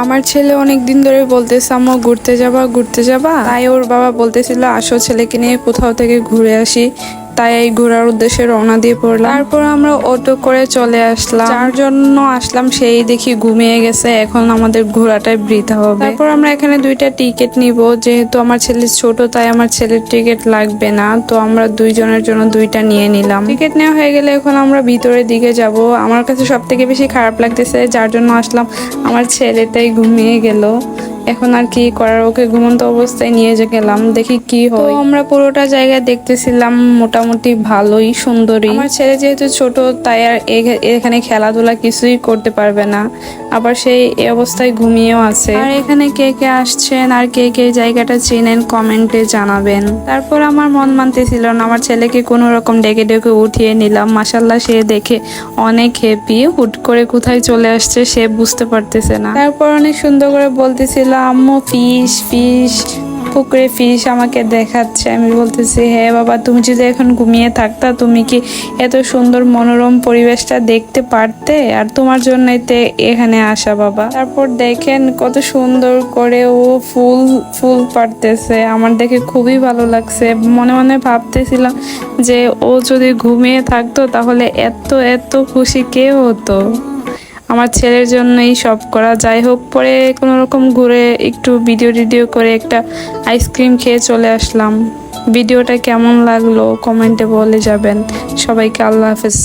আমার ছেলে অনেক দিন ধরে বলতেছে আম্মু ঘুরতে যাবা, তাই ওর বাবা বলতেছিল আসো ছেলেকে নিয়ে কোথাও থেকে ঘুরে আসি। তাই এই ঘোরার উদ্দেশ্যে রওনা দিয়ে পড়লাম। তারপর আমরা অটো করে চলে আসলাম, যার জন্য আসলাম সেই দেখি ঘুমিয়ে গেছে। এখন আমাদের ঘোরাটাই বৃথা হবে। তারপর আমরা এখানে দুইটা টিকিট নিব, যেহেতু আমার ছেলে ছোট তাই আমার ছেলের টিকিট লাগবে না, তো আমরা দুইজনের জন্য দুইটা নিয়ে নিলাম। টিকিট নেওয়া হয়ে গেলে এখন আমরা ভিতরের দিকে যাব। আমার কাছে সব থেকে বেশি খারাপ লাগতেছে, যার জন্য আসলাম আমার ছেলেটাই ঘুমিয়ে গেল। এখন আর কি করার, ওকে ঘুমন্ত অবস্থায় নিয়ে গেলাম, দেখি কি হয়। তো আমরা পুরোটা জায়গা দেখতেছিলাম, মোটামুটি ভালোই সুন্দরী। আমার ছেলে যেহেতু ছোট তাই আর এখানে খেলাধুলা কিছুই করতে পারবে না, আবার সেই এই অবস্থায় ঘুমিয়েও আছে। আর এখানে কে কে আসছেন আর কে কে জায়গাটা চেনেন কমেন্টে জানাবেন। তারপর আমার মন মানতেছিল না, আমার ছেলেকে কোনো রকম ডেকে ডেকে উঠিয়ে নিলাম। মাশাল্লাহ সে দেখে অনেক হ্যাপি, হুট করে কোথায় চলে আসছে সে বুঝতে পারতেছে না। তারপর অনেক সুন্দর করে বলতেছিল আম্মু ফিশ ফিশ, পুকুরে ফিশ আমাকে দেখাচ্ছে। আমি বলতেছি হ্যাঁ বাবা, তুমি যদি এখন ঘুমিয়ে থাকতা তুমি কি এত সুন্দর মনোরম পরিবেশটা দেখতে পারতে? আর তোমার জন্যই তো এখানে আসা বাবা। তারপর দেখেন কত সুন্দর করে ও ফুল ফুল পাড়তেছে, আমার দেখে খুবই ভালো লাগছে। মনে মনে ভাবতেছিলাম যে ও যদি ঘুমিয়ে থাকতো তাহলে এত এত খুশি কে হতো। আমার ছেলের জন্যই সব করা। যাই হোক, পরে কোনো রকম ঘুরে একটু ভিডিও করে একটা আইসক্রিম খেয়ে চলে আসলাম। ভিডিওটা কেমন লাগলো কমেন্টে বলে যাবেন। সবাইকে আল্লাহ হাফেজ।